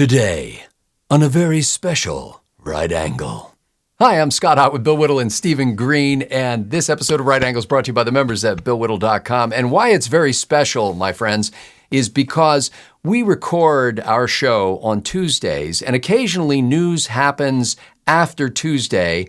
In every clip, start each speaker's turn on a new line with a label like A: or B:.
A: Today, on a very special Right Angle. Hi, I'm Scott Hott with Bill Whittle and Stephen Green, and this episode of Right Angle is brought to you by the members at BillWhittle.com. And why it's very special, my friends, is because we record our show on Tuesdays, and occasionally news happens after Tuesday,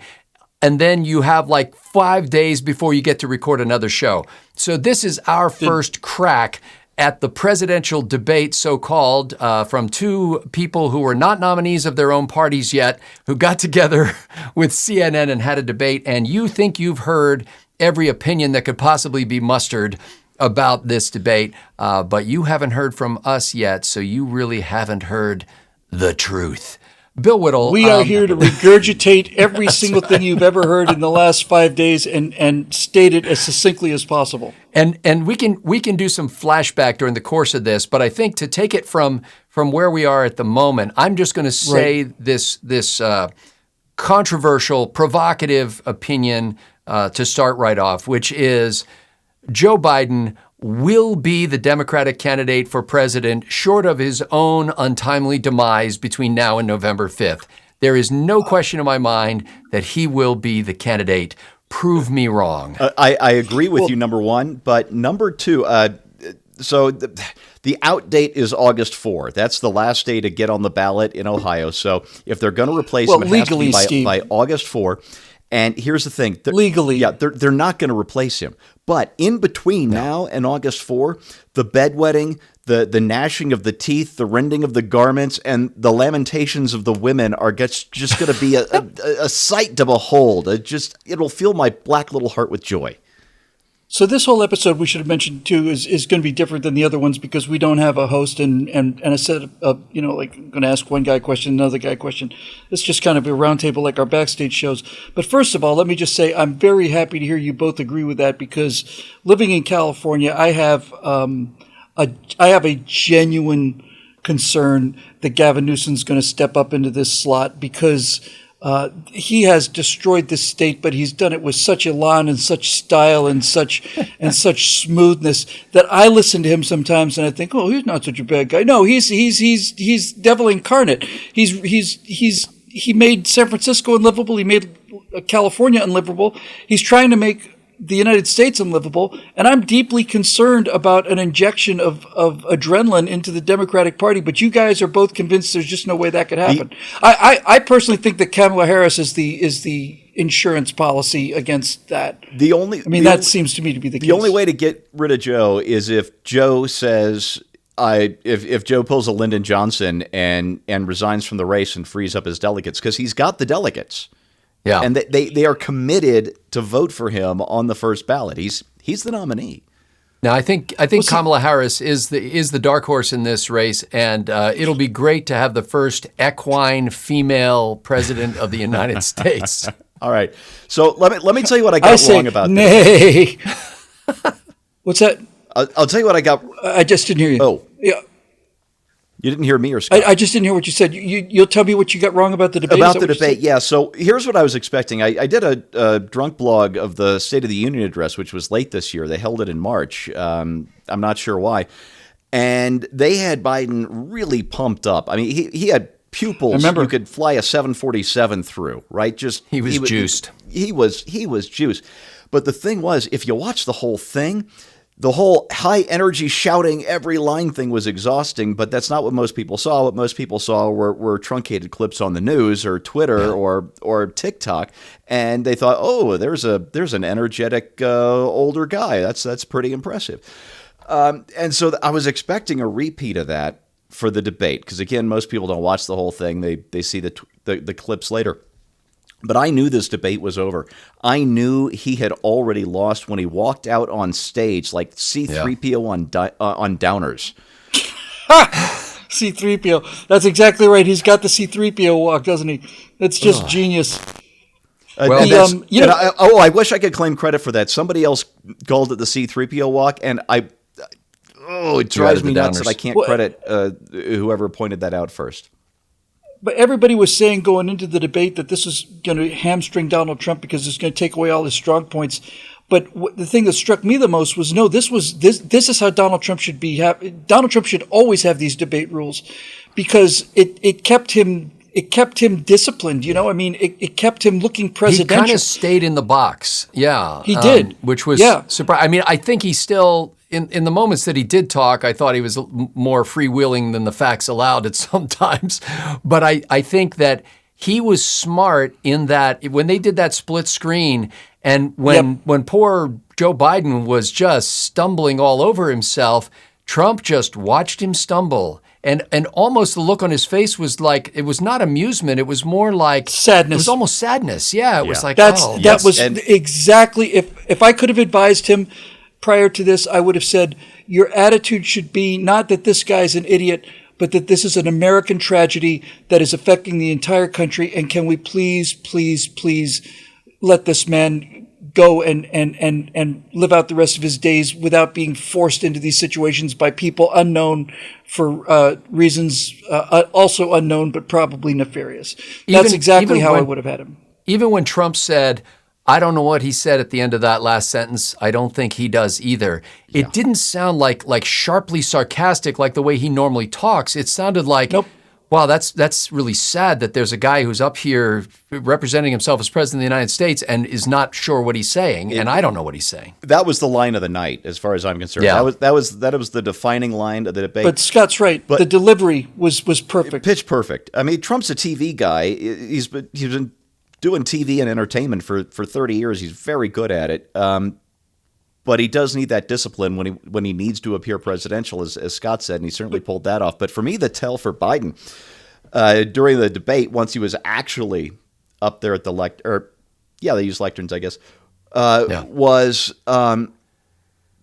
A: and then you have like 5 days before you get to record another show. So this is our first crack at the presidential debate, so-called, from two people who were not nominees of their own parties yet, who got together with CNN and had a debate. And you think you've heard every opinion that could possibly be mustered about this debate, but you haven't heard from us yet, so you really haven't heard the truth. Bill Whittle.
B: We are here to regurgitate every single thing you've ever heard in the last 5 days and state it as succinctly as possible.
A: And we can do some flashback during the course of this, but I think to take it from where we are at the moment, I'm just going to say this controversial, provocative opinion to start right off, which is Joe Biden will be the Democratic candidate for president short of his own untimely demise between now and November 5th. There is no question in my mind that he will be the candidate. Prove me wrong.
C: I agree with you, number one. But number two, so the out date is August 4th. That's the last day to get on the ballot in Ohio. So if they're going to replace him, it
B: legally,
C: has to be by August 4th. And here's the thing.
B: Legally.
C: Yeah, they're not going to replace him. But in between now and August 4, the bedwetting, the gnashing of the teeth, the rending of the garments, and the lamentations of the women are just going to be a sight to behold. It'll fill my black little heart with joy.
B: So this whole episode, we should have mentioned too, is going to be different than the other ones because we don't have a host and a set of, like I'm going to ask one guy a question, another guy a question. It's just kind of a roundtable like our backstage shows. But first of all, let me just say I'm very happy to hear you both agree with that because living in California, I have a genuine concern that Gavin Newsom's going to step up into this slot because he has destroyed this state, but he's done it with such elan and such style and such smoothness that I listen to him sometimes and I think, oh, he's not such a bad guy. No, he's devil incarnate. He made San Francisco unlivable. He made California unlivable. He's trying to make the United States unlivable, and I'm deeply concerned about an injection of adrenaline into the Democratic Party, but you guys are both convinced there's just no way that could happen. I personally think that Kamala Harris is the insurance policy against that. That seems to me to be the case.
C: The only way to get rid of Joe is if Joe says, if Joe pulls a Lyndon Johnson and resigns from the race and frees up his delegates, because he's got the delegates. Yeah, and they are committed to vote for him on the first ballot. He's the nominee.
A: Now, I think Kamala Harris is the dark horse in this race, and it'll be great to have the first equine female president of the United States.
C: All right, so let me tell you what I got wrong about
B: this. What's that?
C: I'll tell you what I got.
B: I just didn't hear you.
C: Oh,
B: yeah.
C: You didn't hear me or Scott?
B: I just didn't hear what you said. You'll tell me what you got wrong about the debate?
C: About the debate, yeah. So here's what I was expecting. I did a drunk blog of the State of the Union address, which was late this year. They held it in March. I'm not sure why. And they had Biden really pumped up. I mean, he had pupils you could fly a 747 through, right?
A: He was juiced.
C: He was juiced. But the thing was, if you watch the whole thing, the whole high energy shouting every line thing was exhausting, but that's not what most people saw. What most people saw were truncated clips on the news or Twitter or TikTok, and they thought, oh, there's an energetic older guy. That's pretty impressive. And so I was expecting a repeat of that for the debate because again, most people don't watch the whole thing. They see the clips later. But I knew this debate was over. I knew he had already lost when he walked out on stage like C-3PO on Downers.
B: C-3PO. That's exactly right. He's got the C-3PO walk, doesn't he? That's just genius.
C: I wish I could claim credit for that. Somebody else called it the C-3PO walk, and it drives me nuts that I can't credit whoever pointed that out first.
B: But everybody was saying going into the debate that this was going to hamstring Donald Trump because it's going to take away all his strong points. But the thing that struck me the most was, no, this is how Donald Trump should be. Donald Trump should always have these debate rules because it kept him disciplined. I mean, it kept him looking presidential.
A: He kind of stayed in the box. Yeah.
B: He did.
A: Which was surprising. I mean, I think he still, in the moments that he did talk, I thought he was more freewheeling than the facts allowed at sometimes. But I think that he was smart in that when they did that split screen and when poor Joe Biden was just stumbling all over himself, Trump just watched him stumble. And almost the look on his face was like, it was not amusement. It was more like
B: sadness.
A: It was almost sadness. Yeah, it was like,
B: that was exactly, if I could have advised him prior to this, I would have said, your attitude should be not that this guy's an idiot, but that this is an American tragedy that is affecting the entire country. And can we please, please, please let this man go and live out the rest of his days without being forced into these situations by people unknown for reasons also unknown, but probably nefarious. That's exactly how I would have had him.
A: Even when Trump said, I don't know what he said at the end of that last sentence. I don't think he does either. It didn't sound like sharply sarcastic like the way he normally talks. It sounded like, wow, that's really sad that there's a guy who's up here representing himself as president of the United States and is not sure what he's saying, and I don't know what he's saying.
C: That was the line of the night, as far as I'm concerned.
A: Yeah.
C: That was the defining line of the debate.
B: But Scott's right. The delivery was perfect.
C: Pitch perfect. I mean, Trump's a TV guy. He's been doing TV and entertainment for 30 years. He's very good at it. But he does need that discipline when he needs to appear presidential, as Scott said, and he certainly pulled that off. But for me, the tell for Biden during the debate, once he was actually up there at the they use lecterns, I guess, was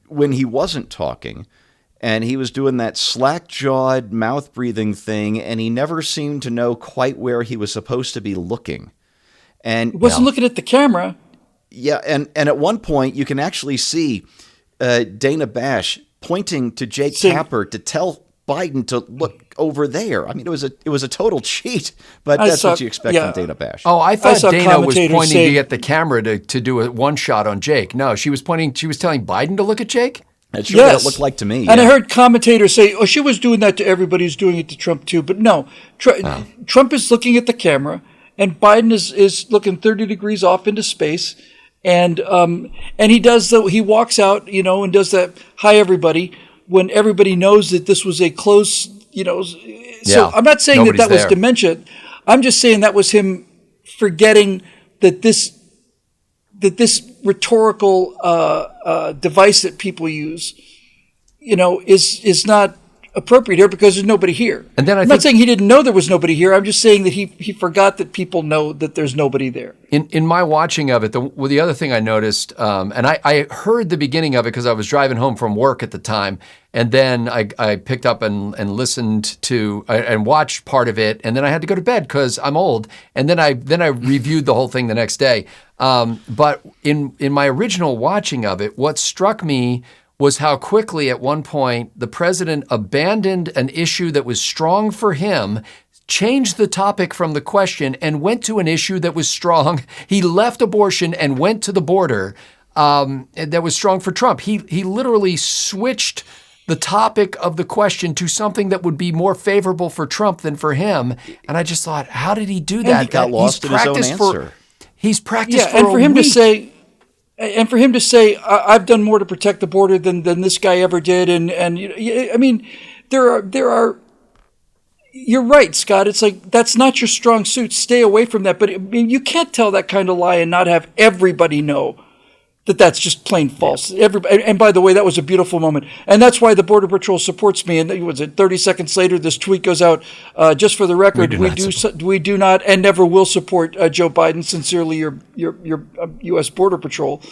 C: when he wasn't talking, and he was doing that slack-jawed, mouth-breathing thing, and he never seemed to know quite where he was supposed to be looking. And
B: he wasn't looking at the camera.
C: Yeah, and at one point you can actually see Dana Bash pointing to Jake Tapper to tell Biden to look over there. I mean, it was a total cheat, but that's what you expect from Dana Bash.
A: Oh, I thought Dana was pointing to get the camera to do a one shot on Jake. No, she was telling Biden to look at Jake.
C: That's sure what it looked like to me.
B: And I heard commentators say, "Oh, she was doing that to everybody who's doing it to Trump too." But no, Trump is looking at the camera, and Biden is looking 30 degrees off into space. And he does he walks out, and does that hi everybody when everybody knows that this was a close, So I'm not saying that was dementia. I'm just saying that was him forgetting that this rhetorical device that people use, is not appropriate here because there's nobody here. And then I'm not saying he didn't know there was nobody here. I'm just saying that he forgot that people know that there's nobody there.
A: In my watching of it, the other thing I noticed, and I heard the beginning of it because I was driving home from work at the time, and then I picked up and listened to and watched part of it, and then I had to go to bed because I'm old, and then I reviewed the whole thing the next day. But in my original watching of it, what struck me was how quickly at one point the president abandoned an issue that was strong for him, changed the topic from the question, and went to an issue that was strong. He left abortion and went to the border that was strong for Trump. He literally switched the topic of the question to something that would be more favorable for Trump than for him. And I just thought, how did he do that?
C: And he got lost in his own answer.
A: He's practiced for
B: and for
A: a
B: him
A: week.
B: to say, I've done more to protect the border than this guy ever did, and I mean, there are. You're right, Scott. It's like that's not your strong suit. Stay away from that. But I mean, you can't tell that kind of lie and not have everybody know that that's just plain false. Yeah. And by the way, that was a beautiful moment, and that's why the Border Patrol supports me. And was it 30 seconds later, this tweet goes out. Just for the record, we do not and never will support Joe Biden. Sincerely, your U.S. Border Patrol.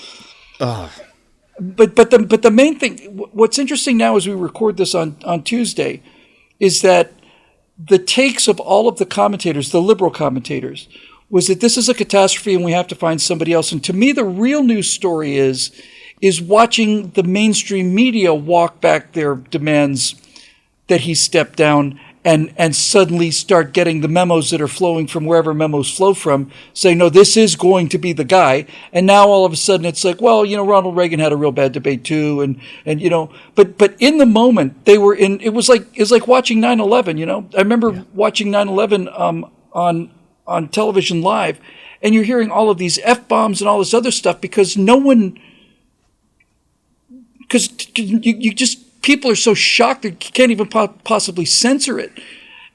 B: But the main thing, what's interesting now as we record this on Tuesday, is that the takes of all of the commentators, the liberal commentators, was that this is a catastrophe and we have to find somebody else. And to me, the real news story is watching the mainstream media walk back their demands that he step down and suddenly start getting the memos that are flowing from wherever memos flow from, saying, no, this is going to be the guy. And now all of a sudden it's like, well, Ronald Reagan had a real bad debate too. And but in the moment they were in, it was like watching 9/11, I remember watching 9/11 on television live, and you're hearing all of these F-bombs and all this other stuff because people are so shocked that you can't even possibly censor it.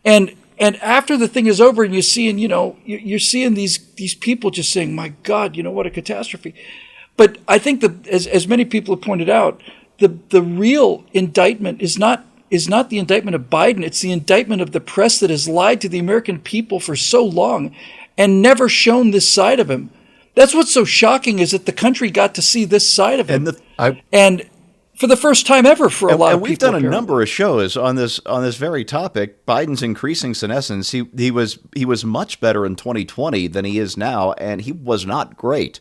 B: And after the thing is over and you're seeing, you're seeing these people just saying, my God, what a catastrophe. But I think that as many people have pointed out, the real indictment is not the indictment of Biden. It's the indictment of the press that has lied to the American people for so long and never shown this side of him. That's what's so shocking, is that the country got to see this side of him. And for the first time ever for a lot of people.
C: We've done a number of shows on this very topic. Biden's increasing senescence. He was much better in 2020 than he is now, and he was not great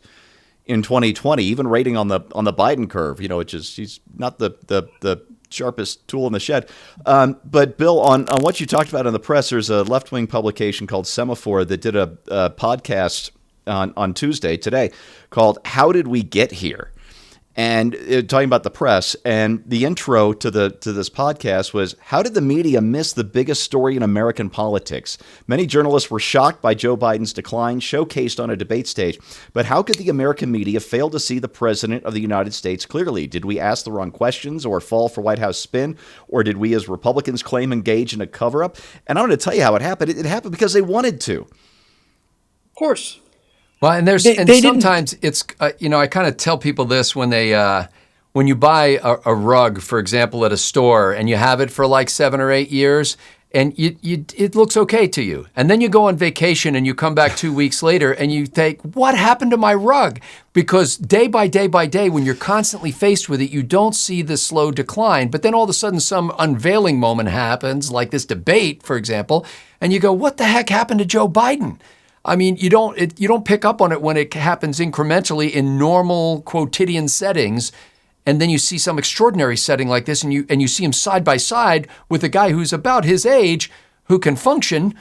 C: in 2020. Even rating on the Biden curve, which is, he's not the sharpest tool in the shed. But Bill, on what you talked about in the press, there's a left-wing publication called Semaphore that did a podcast on Tuesday today called "How Did We Get Here?" And talking about the press, and the intro to this podcast was, how did the media miss the biggest story in American politics? Many journalists were shocked by Joe Biden's decline, showcased on a debate stage. But how could the American media fail to see the president of the United States clearly? Did we ask the wrong questions or fall for White House spin? Or did we, as Republicans claim, engage in a cover-up? And I'm going to tell you how it happened. It happened because they wanted to.
B: Of course.
A: Well, and sometimes it's, I kind of tell people this when when you buy a rug, for example, at a store, and you have it for like 7 or 8 years, and it looks okay to you. And then you go on vacation and you come back 2 weeks later and you think, what happened to my rug? Because day by day by day, when you're constantly faced with it, you don't see the slow decline. But then all of a sudden some unveiling moment happens, like this debate, for example, and you go, what the heck happened to Joe Biden? I mean, you don't pick up on it when it happens incrementally in normal quotidian settings, and then you see some extraordinary setting like this, and you see him side by side with a guy who's about his age who can function,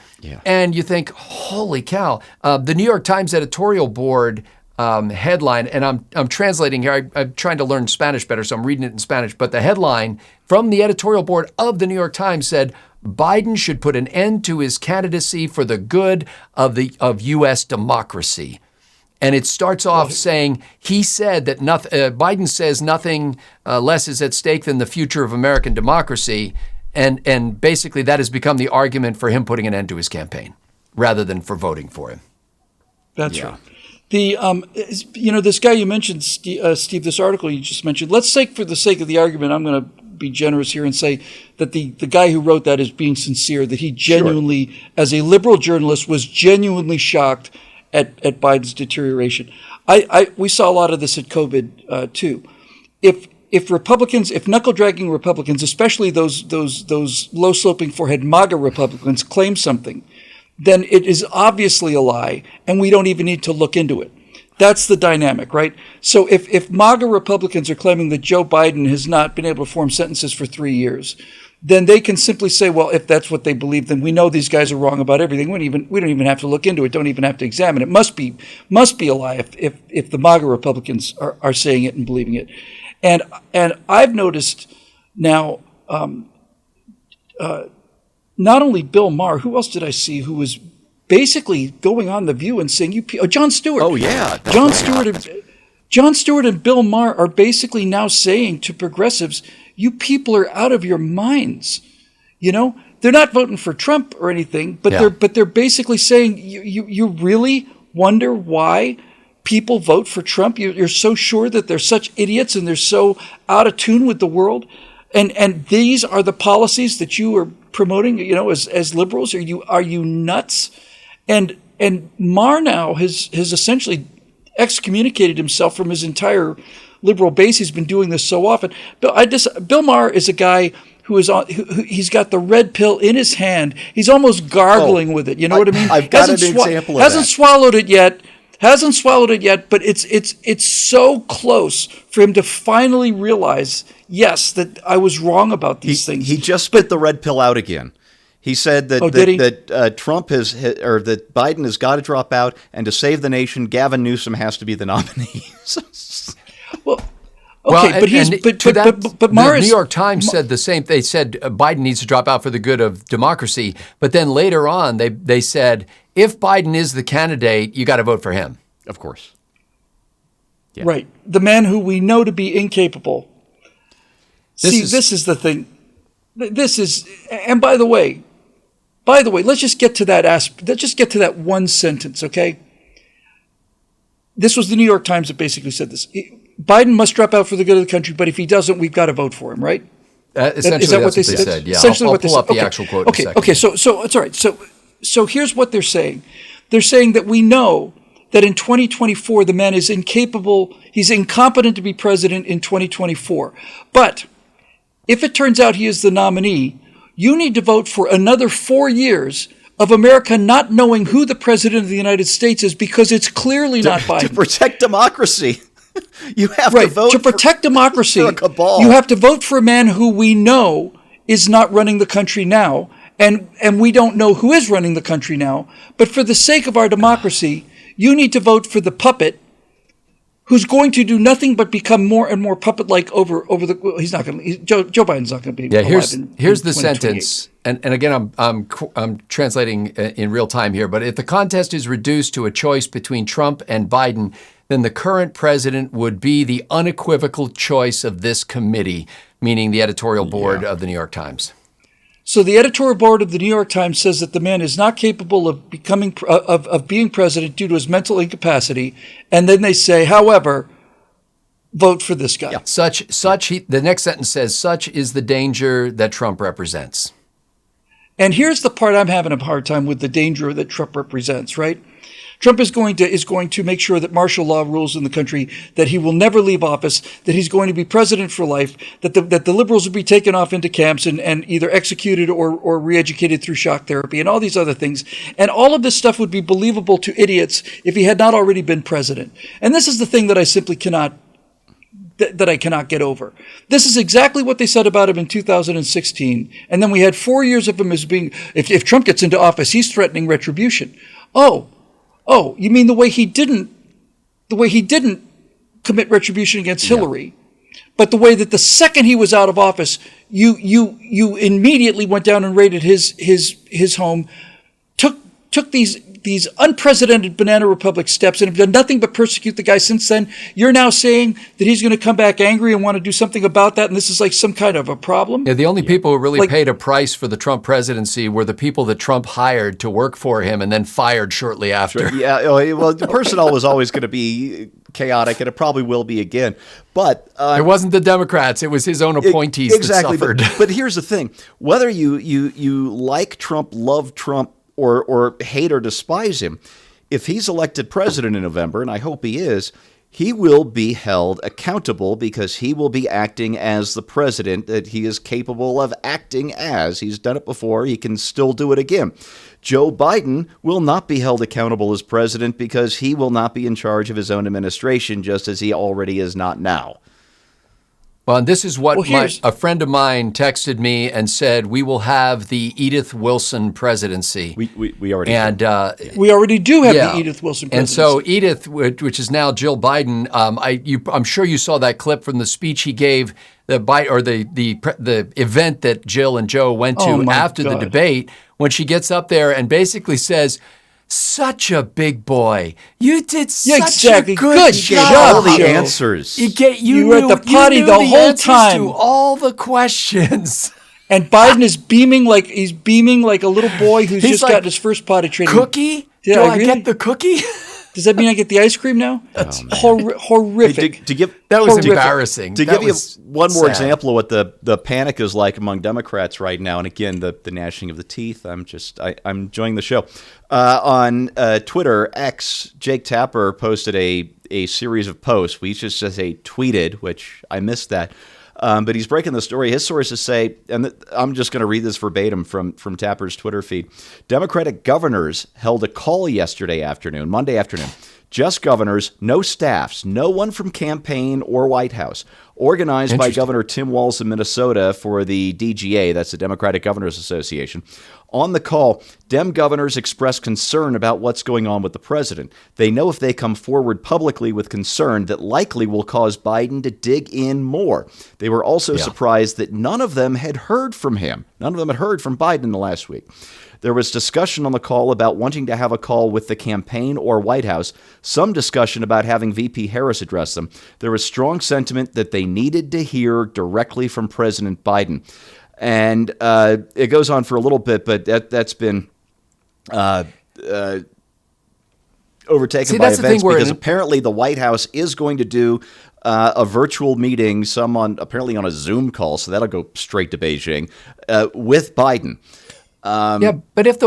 A: and you think, holy cow! The New York Times editorial board headline, and I'm translating here. I'm trying to learn Spanish better, so I'm reading it in Spanish. But the headline from the editorial board of the New York Times said, Biden should put an end to his candidacy for the good of U.S. democracy. And it starts off saying, he said that Biden says nothing less is at stake than the future of American democracy. And basically that has become the argument for him putting an end to his campaign rather than for voting for him.
B: That's right. This guy you mentioned, Steve, this article you just mentioned, let's say for the sake of the argument, I'm going to be generous here and say that the guy who wrote that is being sincere, that he genuinely, as a liberal journalist, was genuinely shocked at Biden's deterioration. We saw a lot of this at COVID too. If Republicans, if knuckle-dragging Republicans, especially those low-sloping forehead MAGA Republicans, claim something, then it is obviously a lie, and we don't even need to look into it. That's the dynamic, right? So if MAGA Republicans are claiming that Joe Biden has not been able to form sentences for 3 years, then they can simply say, well, if that's what they believe, then we know these guys are wrong about everything. We don't even have to look into it. Don't even have to examine it. Must be a lie if the MAGA Republicans are saying it and believing it. And I've noticed now, not only Bill Maher, who else did I see who was basically going on The View and saying, Jon Stewart.
C: Oh, yeah.
B: Jon Stewart and Bill Maher are basically now saying to progressives, you people are out of your minds. They're not voting for Trump or anything, but they're basically saying, you really wonder why people vote for Trump? You're so sure that they're such idiots and they're so out of tune with the world? And these are the policies that you are promoting, as liberals? Are you nuts? And Maher now has essentially excommunicated himself from his entire liberal base. He's been doing this so often. Bill Maher is a guy who he's got the red pill in his hand. He's almost gargling with it. You know what I mean?
C: I've got an example of
B: hasn't swallowed it yet, but it's so close for him to finally realize, yes, that I was wrong about these things.
C: He just spit the red pill out again. He said that Trump or that Biden has got to drop out, and to save the nation, Gavin Newsom has to be the nominee.
B: Well, okay, but
A: the New York Times said the same. They said Biden needs to drop out for the good of democracy. But then later on, they said if Biden is the candidate, you got to vote for him.
C: Of course.
B: Yeah. Right. The man who we know to be incapable. This is the thing. This is, and by the way, let's just get to that let's just get to that one sentence, okay? This was the New York Times that basically said this. Biden must drop out for the good of the country, but if he doesn't, we've got to vote for him, right?
A: Essentially,
B: is that what they
A: said? Yeah,
B: essentially
A: I'll
B: what they
A: pull
B: said.
A: up the actual quote in a second.
B: Okay, so it's all right. So here's what they're saying. They're saying that we know that in 2024, the man is incapable, he's incompetent to be president in 2024. But if it turns out he is the nominee, you need to vote for another 4 years of America not knowing who the president of the United States is, because it's clearly not Biden.
C: To protect democracy. You have to vote
B: to protect democracy.
C: For a cabal.
B: You have to vote for a man who we know is not running the country now, and we don't know who is running the country now. But for the sake of our democracy, you need to vote for the puppet who's going to do nothing but become more and more puppet-like over the. He's not going to. Joe Biden's not going to be.
A: Yeah,
B: alive
A: here's the sentence, and again, I'm translating in real time here. But if the contest is reduced to a choice between Trump and Biden, then the current president would be the unequivocal choice of this committee, meaning the editorial board of the New York Times.
B: So the editorial board of the New York Times says that the man is not capable of being president due to his mental incapacity, and then they say, however, vote for this guy.
A: Yeah. The next sentence says, such is the danger that Trump represents.
B: And here's the part I'm having a hard time with, the danger that Trump represents, right? Trump is going to make sure that martial law rules in the country, that he will never leave office, that he's going to be president for life, that the liberals will be taken off into camps and either executed or re-educated through shock therapy and all these other things. And all of this stuff would be believable to idiots if he had not already been president. And this is the thing that I simply cannot get over. This is exactly what they said about him in 2016. And then we had 4 years of him as being, if Trump gets into office, he's threatening retribution. Oh, you mean the way he didn't commit retribution against Hillary, but the way that the second he was out of office, you immediately went down and raided his home, took these unprecedented Banana Republic steps and have done nothing but persecute the guy since then. You're now saying that he's going to come back angry and want to do something about that, and this is like some kind of a problem?
A: Yeah, the only people who really paid a price for the Trump presidency were the people that Trump hired to work for him and then fired shortly after.
C: Yeah, well, the personnel was always going to be chaotic, and it probably will be again. But
A: it wasn't the Democrats; it was his own appointees that suffered.
C: But here's the thing: whether you like Trump, love Trump, or hate or despise him, if he's elected president in November, and I hope he is, he will be held accountable because he will be acting as the president that he is capable of acting as. He's done it before. He can still do it again. Joe Biden will not be held accountable as president because he will not be in charge of his own administration, just as he already is not now.
A: Well, and this is what a friend of mine texted me and said, we will have the Edith Wilson presidency.
C: We already do.
B: We already do have the Edith Wilson presidency.
A: And so Edith, which is now Jill Biden, I'm sure you saw that clip from the speech he gave, the event that Jill and Joe went to after the debate, when she gets up there and basically says, such a big boy. You did such a good job.
C: All the answers.
B: You were at the potty the whole time.
A: To all the questions.
B: And Biden is beaming like a little boy who's just gotten his first potty training.
A: Cookie? Do I get the cookie?
B: Does that mean I get the ice cream now? That's horrific.
A: That was embarrassing.
C: To give you one more example of what the panic is like among Democrats right now, and again, the gnashing of the teeth. I'm enjoying the show. On Twitter, X, Jake Tapper posted a series of posts. We just say tweeted, which I missed that. But he's breaking the story. His sources say, and I'm just going to read this verbatim from Tapper's Twitter feed. Democratic governors held a call Monday afternoon. Just governors, no staffs, no one from campaign or White House. organized by Governor Tim Walz of Minnesota for the DGA, that's the Democratic Governors Association. On the call, Dem governors expressed concern about what's going on with the president. They know if they come forward publicly with concern, that likely will cause Biden to dig in more. They were also surprised that none of them had heard from him. None of them had heard from Biden in the last week. There was discussion on the call about wanting to have a call with the campaign or White House, some discussion about having VP Harris address them. There was strong sentiment that they needed to hear directly from President Biden. And it goes on for a little bit, but that's been overtaken by events because apparently the White House is going to do a virtual meeting, apparently on a Zoom call, so that'll go straight to Beijing, with Biden.
A: But if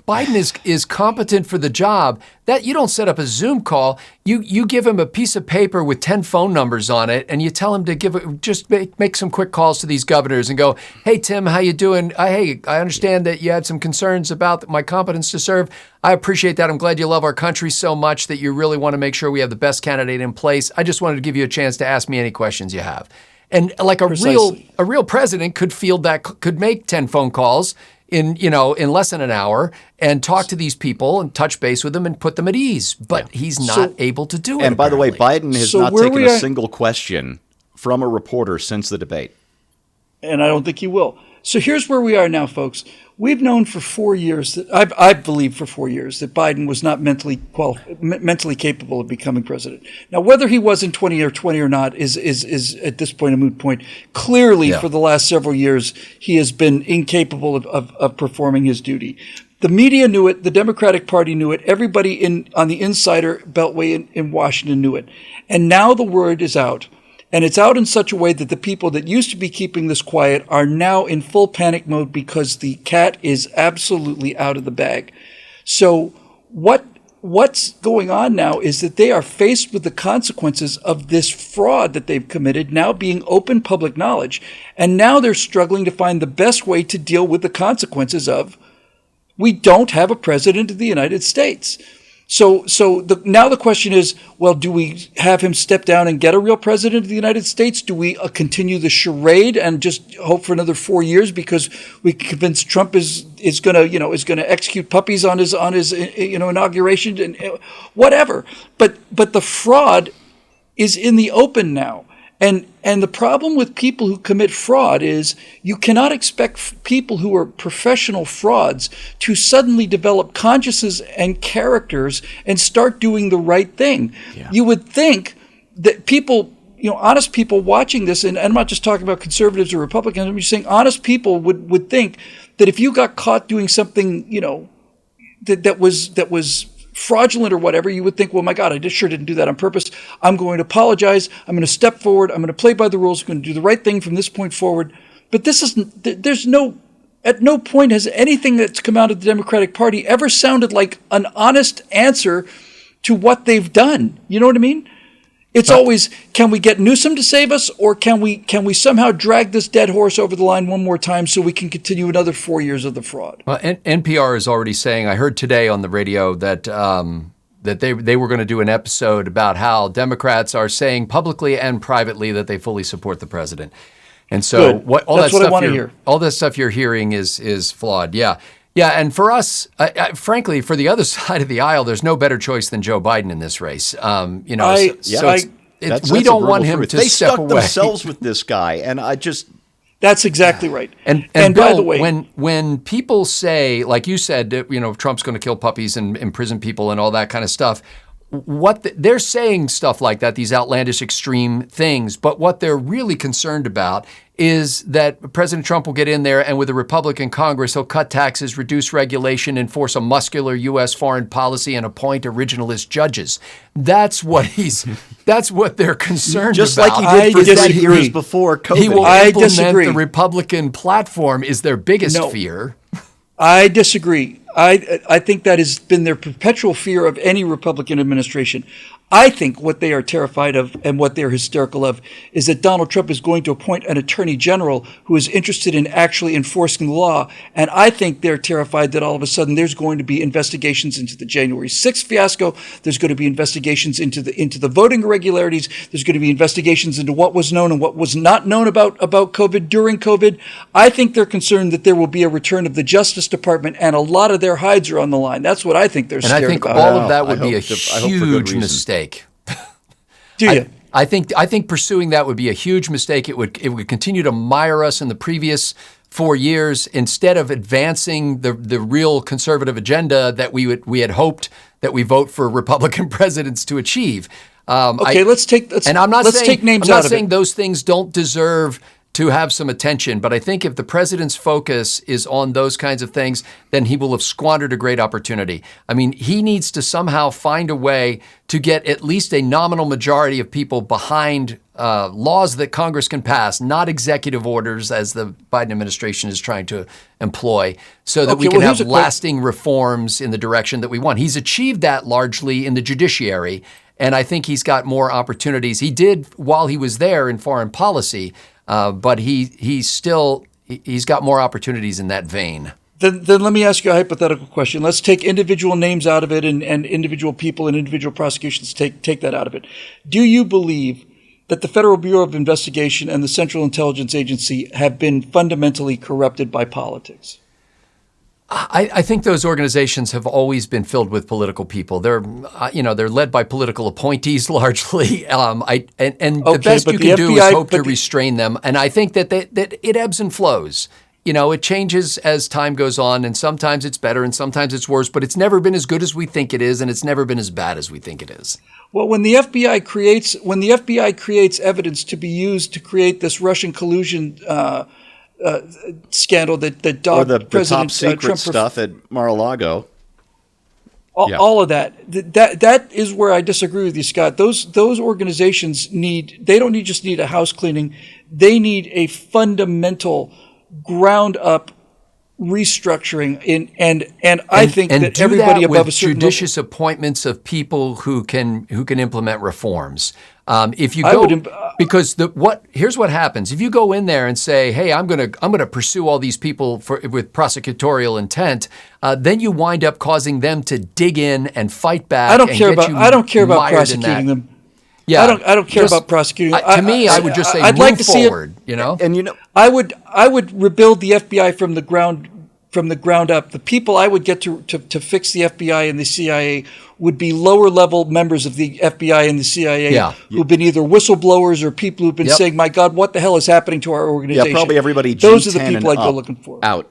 A: Biden is competent for the job, that you don't set up a Zoom call. You give him a piece of paper with 10 phone numbers on it, and you tell him to make some quick calls to these governors and go, "Hey Tim, how you doing? Hey, I understand that you had some concerns about my competence to serve. I appreciate that. I'm glad you love our country so much that you really want to make sure we have the best candidate in place. I just wanted to give you a chance to ask me any questions you have." And like a real president could make 10 phone calls in less than an hour and talk to these people and touch base with them and put them at ease. But he's not able to do it.
C: And by the way, Biden has not taken a single question from a reporter since the debate.
B: And I don't think he will. So here's where we are now, folks. We've known for 4 years that I believe for 4 years that Biden was not mentally capable of becoming president. Now, whether he was in 2020 or not is at this point a moot point. Clearly, for the last several years, he has been incapable of performing his duty. The media knew it. The Democratic Party knew it. Everybody on the insider beltway in Washington knew it. And now the word is out. And it's out in such a way that the people that used to be keeping this quiet are now in full panic mode because the cat is absolutely out of the bag. So what's going on now is that they are faced with the consequences of this fraud that they've committed now being open public knowledge. And now they're struggling to find the best way to deal with the consequences of, we don't have a president of the United States. So now the question is, well, do we have him step down and get a real president of the United States? Do we continue the charade and just hope for another 4 years because we convince Trump is going to execute puppies on his inauguration and whatever? But the fraud is in the open now. And the problem with people who commit fraud is you cannot expect people who are professional frauds to suddenly develop consciences and characters and start doing the right thing. Yeah. You would think that people, honest people watching this, and I'm not just talking about conservatives or Republicans, I'm just saying honest people would think that if you got caught doing something, that was fraudulent or whatever, you would think, well, my God, I just sure didn't do that on purpose. I'm going to apologize. I'm going to step forward. I'm going to play by the rules. I'm going to do the right thing from this point forward. But at no point has anything that's come out of the Democratic Party ever sounded like an honest answer to what they've done. You know what I mean? It's always, can we get Newsom to save us, or can we somehow drag this dead horse over the line one more time so we can continue another 4 years of the fraud?
A: Well, NPR is already saying, I heard today on the radio that they were going to do an episode about how Democrats are saying publicly and privately that they fully support the president. And so all that stuff you're hearing is flawed. Yeah. Yeah, and for us, frankly, for the other side of the aisle, there's no better choice than Joe Biden in this race. We don't want him to step away.
C: They stuck themselves with this guy, and I just...
B: That's exactly right.
A: And Bill, by the way, when people say, like you said, Trump's going to kill puppies and imprison people and all that kind of stuff, they're saying stuff like that, these outlandish extreme things, but what they're really concerned about is that President Trump will get in there and with a Republican Congress, he'll cut taxes, reduce regulation, enforce a muscular U.S. foreign policy, and appoint originalist judges. That's what they're concerned
C: Just
A: about.
C: Just like he did for 10 years before COVID.
A: He will implement the Republican platform is their biggest fear.
B: I disagree. I think that has been their perpetual fear of any Republican administration. I think what they are terrified of and what they're hysterical of is that Donald Trump is going to appoint an attorney general who is interested in actually enforcing the law. And I think they're terrified that all of a sudden there's going to be investigations into the January 6th fiasco. There's going to be investigations into the voting irregularities. There's going to be investigations into what was known and what was not known about COVID during COVID. I think they're concerned that there will be a return of the Justice Department, and a lot of their hides are on the line. That's what I think they're scared about.
A: And I think all of that would be a huge mistake.
B: Do you?
A: I think pursuing that would be a huge mistake. It would continue to mire us in the previous 4 years instead of advancing the real conservative agenda that we had hoped that we vote for Republican presidents to achieve.
B: Let's take names
A: I'm not saying
B: it.
A: Those things don't deserve to have some attention, but I think if the president's focus is on those kinds of things, then he will have squandered a great opportunity. I mean, he needs to somehow find a way to get at least a nominal majority of people behind laws that Congress can pass, not executive orders as the Biden administration is trying to employ, so that we can have lasting reforms in the direction that we want. He's achieved that largely in the judiciary, and I think he's got more opportunities. He did while he was there in foreign policy, but he's got more opportunities in that vein.
B: Then let me ask you a hypothetical question. Let's take individual names out of it and individual people and individual prosecutions. Take that out of it. Do you believe that the Federal Bureau of Investigation and the Central Intelligence Agency have been fundamentally corrupted by politics?
A: I think those organizations have always been filled with political people. They're led by political appointees largely. The best you can do is hope to restrain them. And I think that it ebbs and flows. It changes as time goes on, and sometimes it's better and sometimes it's worse, but it's never been as good as we think it is, and it's never been as bad as we think it is.
B: Well, when the FBI creates evidence to be used to create this Russian collusion scandal that dogged
C: the
B: President
C: top secret
B: Trump
C: stuff at Mar-a-Lago.
B: All of that is where I disagree with you, Scott. Those organizations don't just need a house cleaning. They need a fundamental ground up restructuring and I think that everybody above a certain
A: judicious appointments of people who can implement reforms. If you here's what happens. If you go in there and say, "Hey, I'm going to pursue all these people with prosecutorial intent," then you wind up causing them to dig in and fight back.
B: I don't care about prosecuting them.
A: Yeah,
B: I don't care about prosecuting.
A: To me, I would just say
B: I'd
A: move
B: like to
A: forward.
B: See it, I would rebuild the FBI from the ground up. The people I would get to fix the FBI and the CIA would be lower level members of the FBI and the CIA who've been either whistleblowers or people who've been saying, "My God, what the hell is happening to our organization?"
C: Yeah, probably everybody.
B: Those are the people I'd go looking for.
C: Out.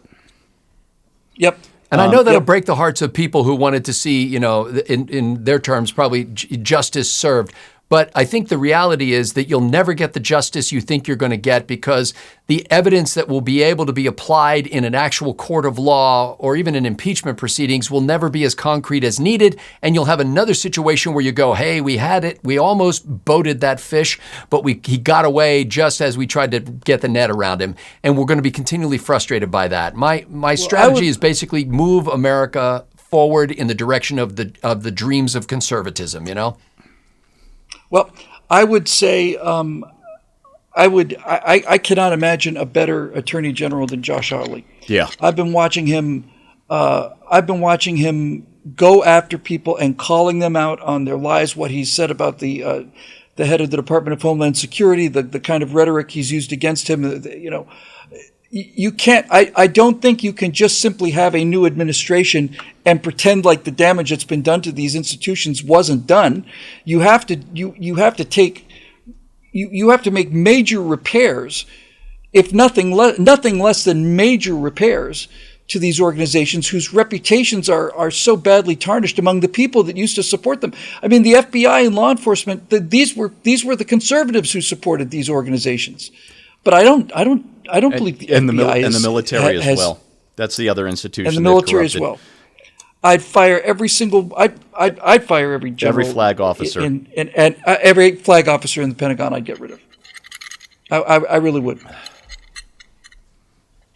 B: Yep.
A: And I know that'll break the hearts of people who wanted to see, in their terms, probably justice served. But I think the reality is that you'll never get the justice you think you're going to get, because the evidence that will be able to be applied in an actual court of law or even in impeachment proceedings will never be as concrete as needed. And you'll have another situation where you go, "Hey, we had it. We almost boated that fish, but he got away just as we tried to get the net around him." And we're going to be continually frustrated by that. My strategy is basically move America forward in the direction of the dreams of conservatism,
B: Well, I would say I cannot imagine a better Attorney General than Josh Hawley.
C: Yeah,
B: I've been watching him go after people and calling them out on their lies. What he said about the head of the Department of Homeland Security, the kind of rhetoric he's used against him. You can't. I don't think you can just simply have a new administration and pretend like the damage that's been done to these institutions wasn't done. You have to make major repairs, if nothing less than major repairs to these organizations whose reputations are so badly tarnished among the people that used to support them. I mean, the FBI and law enforcement, these were the conservatives who supported these organizations. But I don't believe the FBI
C: and the military as well. That's the other institution.
B: And the military as well. I'd fire every single. I'd fire every general,
C: every flag officer,
B: and every flag officer in the Pentagon. I'd get rid of. I really would.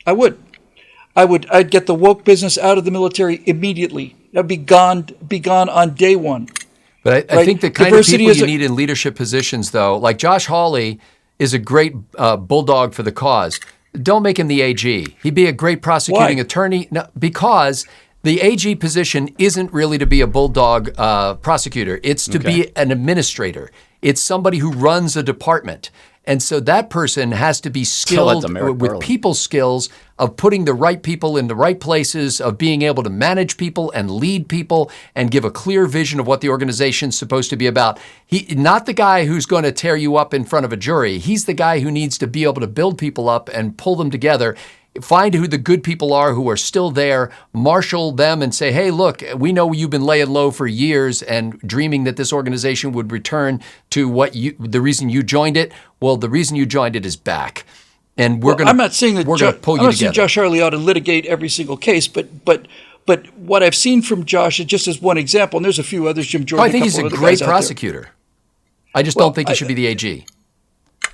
B: I would. I'd get the woke business out of the military immediately. That'd be gone on day one.
A: But I
B: right?
A: think the kind
B: Diversity
A: of
B: is
A: people you need in leadership positions, though, like Josh Hawley is a great bulldog for the cause. Don't make him the AG. He'd be a great prosecuting
B: Why?
A: attorney because the AG position isn't really to be a bulldog prosecutor. It's to be an administrator. It's somebody who runs a department. And so that person has to be skilled with people skills of putting the right people in the right places, of being able to manage people and lead people and give a clear vision of what the organization's supposed to be about. Not the guy who's going to tear you up in front of a jury. He's the guy who needs to be able to build people up and pull them together. Find who the good people are who are still there, marshal them and say, hey, look, we know you've been laying low for years and dreaming that this organization would return to the reason you joined it. Well, the reason you joined it is back. And
B: I'm not saying that
A: we're going to pull you
B: I'm not
A: together.
B: saying Josh Hawley ought to litigate every single case, but what I've seen from Josh, just as one example, and there's a few others, Jim Jordan.
A: I think he's a great prosecutor. I just don't think he should be the AG.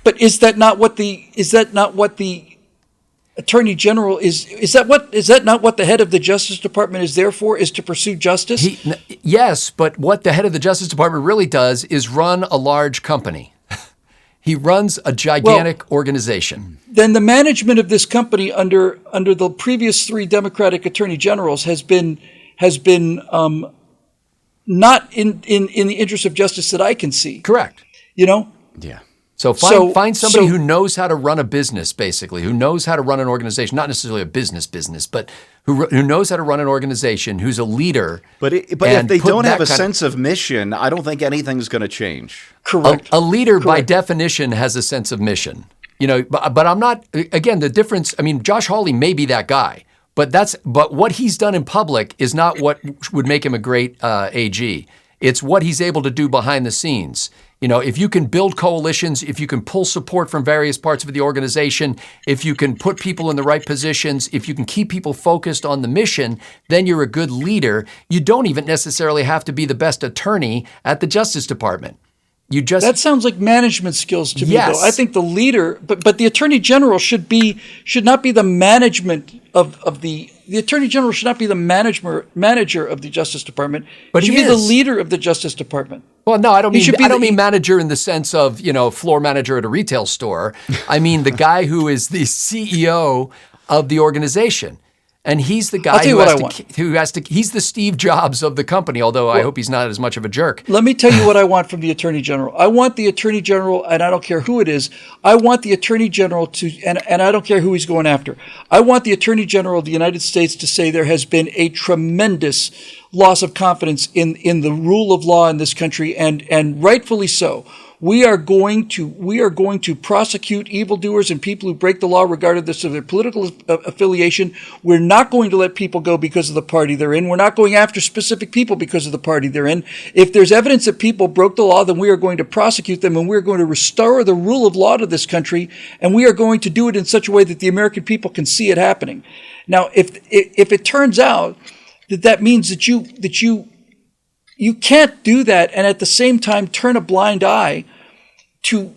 B: But is that not what the Attorney General is that not what the head of the Justice Department is there for, is to pursue justice?
A: Yes, but what the head of the Justice Department really does is run a large company. He runs a gigantic organization.
B: Then the management of this company under the previous three Democratic Attorney Generals has been not in the interest of justice that I can see.
A: Correct.
C: Yeah.
A: So find somebody who knows how to run a business, basically, who knows how to run an organization, not necessarily a business, but who knows how to run an organization, who's a leader.
C: But if they don't have a sense of mission, I don't think anything's going to change.
B: Correct.
A: A leader, by definition, has a sense of mission. But I'm not. Again, the difference. I mean, Josh Hawley may be that guy, but what he's done in public is not what would make him a great AG. It's what he's able to do behind the scenes. If you can build coalitions, if you can pull support from various parts of the organization, if you can put people in the right positions, if you can keep people focused on the mission, then you're a good leader. You don't even necessarily have to be the best attorney at the Justice Department. That
B: sounds like management skills to me,
A: yes.
B: though. I think the leader, but the Attorney General should not be the management of the Attorney General should not be the manager of the Justice Department.
A: But
B: he should be the leader of the Justice Department.
A: Well, no, I don't mean manager in the sense of, floor manager at a retail store. I mean the guy who is the CEO of the organization. And he's the guy he's the Steve Jobs of the company, although I hope he's not as much of a jerk.
B: Let me tell you what I want from the Attorney General. I want the Attorney General, and I don't care who it is, I want the Attorney General to, and I don't care who he's going after, I want the Attorney General of the United States to say there has been a tremendous loss of confidence in the rule of law in this country, and rightfully so. We are going to prosecute evildoers and people who break the law regardless of their political affiliation. We're not going to let people go because of the party they're in. We're not going after specific people because of the party they're in. If there's evidence that people broke the law, then we are going to prosecute them, and we're going to restore the rule of law to this country, and we are going to do it in such a way that the American people can see it happening. Now, if it turns out that means that you can't do that and at the same time turn a blind eye to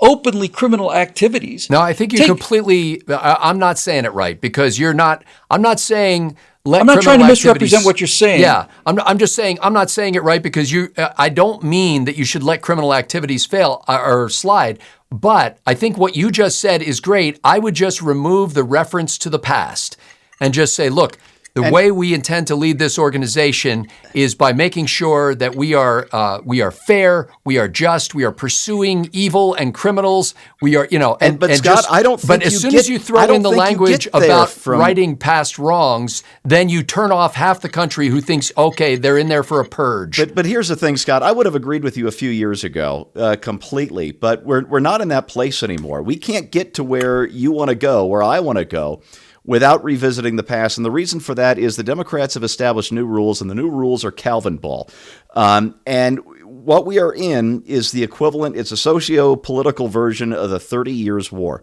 B: openly criminal activities.
A: No, I think you completely. I'm not saying it right because you're not. I'm not saying.
B: I'm not trying to misrepresent what you're saying.
A: Yeah, I'm just saying I'm not saying it right because you. I don't mean that you should let criminal activities fail or slide. But I think what you just said is great. I would just remove the reference to the past and just say, look. The way we intend to lead this organization is by making sure that we are fair, we are just, we are pursuing evil and criminals. We are,
C: but Scott, I don't think.
A: But as soon as you throw in the language about righting past wrongs, then you turn off half the country who thinks, okay, they're in there for a purge.
C: But here's the thing, Scott. I would have agreed with you a few years ago, completely. But we're not in that place anymore. We can't get to where you want to go, where I want to go, without revisiting the past. And the reason for that is the Democrats have established new rules, and the new rules are Calvin ball. And what we are in is the equivalent, it's a socio-political version of the 30 Years' War.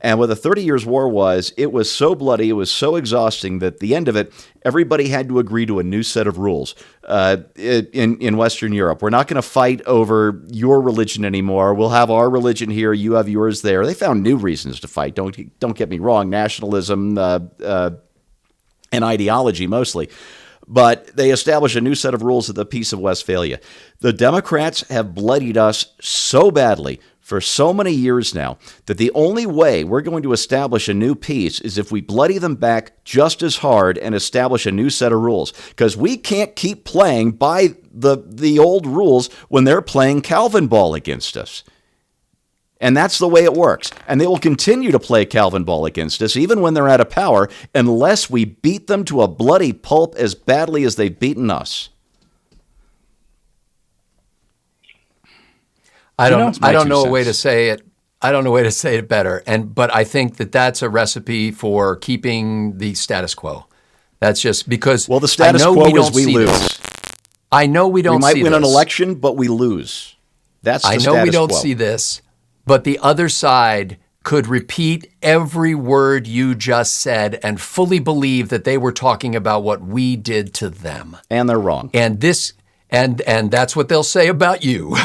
C: And what the 30 Years' War was, it was so bloody, it was so exhausting that at the end of it, everybody had to agree to a new set of rules in Western Europe. We're not going to fight over your religion anymore. We'll have our religion here, you have yours there. They found new reasons to fight. Don't get me wrong, nationalism and ideology mostly. But they establish a new set of rules at the Peace of Westphalia. The Democrats have bloodied us so badly for so many years now that the only way we're going to establish a new peace is if we bloody them back just as hard and establish a new set of rules. Because we can't keep playing by the old rules when they're playing Calvin ball against us. And that's the way it works. And they will continue to play Calvin ball against us, even when they're out of power, unless we beat them to a bloody pulp as badly as they've beaten us.
A: I don't know a way to say it. I don't know a way to say it better. But I think that that's a recipe for keeping the status quo. That's just because
C: the status quo is we lose.
A: This. I know we don't see this.
C: We might win an election, but we lose. That's the status quo.
A: I know we don't see this. But the other side could repeat every word you just said and fully believe that they were talking about what we did to them.
C: And they're wrong.
A: And that's what they'll say about you.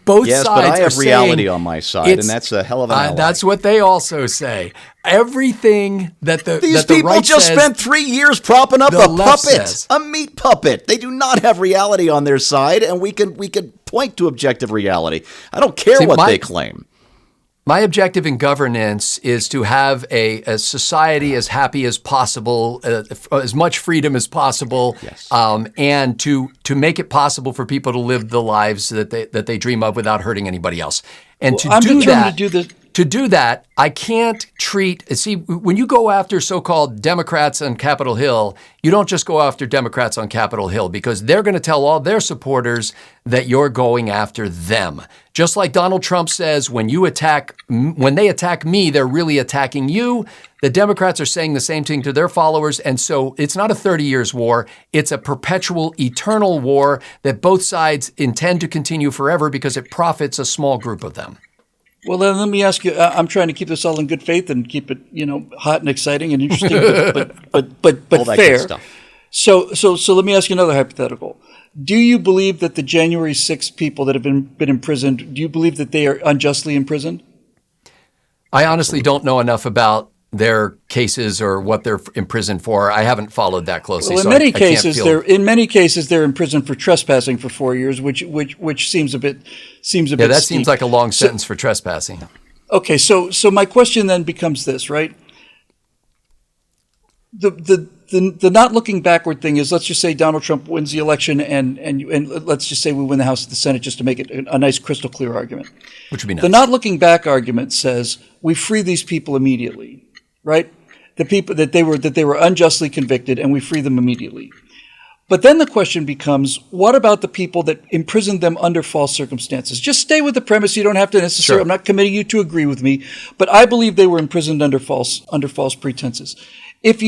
A: Both
C: sides
A: but I
C: have reality on my side, and that's a hell of an ally.
A: That's what they also say. Everything that
C: these
A: the
C: people
A: right
C: just
A: says,
C: spent 3 years propping up a puppet,
A: says.
C: A meat puppet. They do not have reality on their side, and we can point to objective reality. I don't care what they claim.
A: My objective in governance is to have a society as happy as possible, as much freedom as possible,
C: yes.
A: And to make it possible for people to live the lives that they dream of without hurting anybody else. And to do that, I can't see, when you go after so-called Democrats on Capitol Hill, you don't just go after Democrats on Capitol Hill because they're going to tell all their supporters that you're going after them. Just like Donald Trump says, when they attack me, they're really attacking you. The Democrats are saying the same thing to their followers. And so it's not a 30 years war. It's a perpetual, eternal war that both sides intend to continue forever because it profits a small group of them.
B: Well, then let me ask you. I'm trying to keep this all in good faith and keep it, hot and exciting and interesting, but
C: all that
B: fair.
C: Good stuff.
B: So let me ask you another hypothetical. Do you believe that the January 6th people that have been imprisoned, do you believe that they are unjustly imprisoned?
A: I honestly don't know enough about their cases or what they're imprisoned for. I haven't followed that closely.
B: Well, in many cases they're imprisoned for trespassing for 4 years, which seems a bit
A: Yeah, that
B: steep.
A: seems like a long sentence for trespassing.
B: Okay, so my question then becomes this, right? The not looking backward thing is, let's just say Donald Trump wins the election and let's just say we win the House and the Senate, just to make it a nice crystal clear argument.
A: Which would be nice.
B: The not looking back argument says we free these people immediately, right? The people that they were unjustly convicted, and we free them immediately. But then the question becomes, what about the people that imprisoned them under false circumstances? Just stay with the premise. You don't have to necessarily,
A: Sure.
B: I'm not committing you to agree with me, but I believe they were imprisoned under false pretenses. If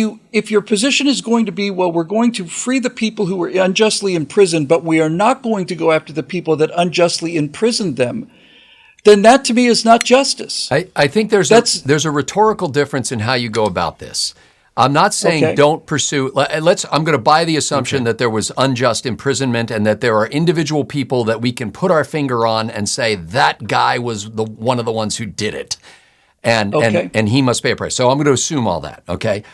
B: your position is going to be, well, we're going to free the people who were unjustly imprisoned, but we are not going to go after the people that unjustly imprisoned them, then that to me is not justice.
A: I think there's a rhetorical difference in how you go about this. I'm not saying don't pursue. I'm going to buy the assumption that there was unjust imprisonment and that there are individual people that we can put our finger on and say that guy was one of the ones who did it, and he must pay a price. So I'm going to assume all that. Okay.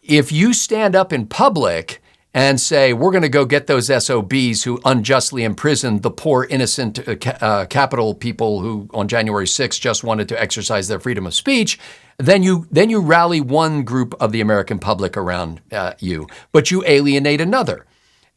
A: If you stand up in public and say, we're going to go get those SOBs who unjustly imprisoned the poor, innocent Capitol people who on January 6th just wanted to exercise their freedom of speech, then you rally one group of the American public around you, but you alienate another.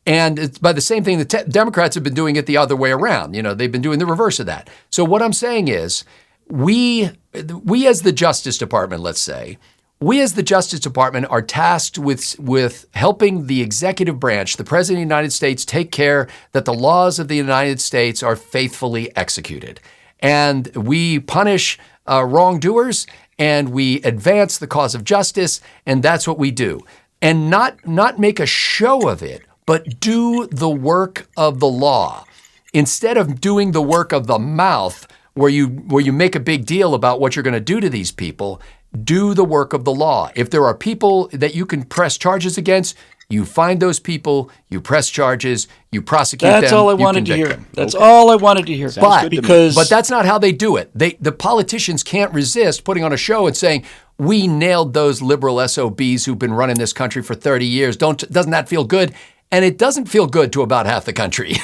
A: And it's by the same thing, the Democrats have been doing it the other way around. They've been doing the reverse of that. So what I'm saying is, we as the Justice Department, let's say, we as the Justice Department are tasked with helping the executive branch, the President of the United States, take care that the laws of the United States are faithfully executed. And we punish wrongdoers and we advance the cause of justice, and that's what we do. And not make a show of it, but do the work of the law. Instead of doing the work of the mouth, where you make a big deal about what you're going to do to these people, do the work of the law. If there are people that you can press charges against, You find those people, you press charges, you prosecute them.
B: That's all I wanted to hear. That's all I wanted to hear.
A: But that's not how they do it. The politicians can't resist putting on a show and saying, we nailed those liberal SOBs who've been running this country for 30 years. Doesn't that feel good? And it doesn't feel good to about half the country.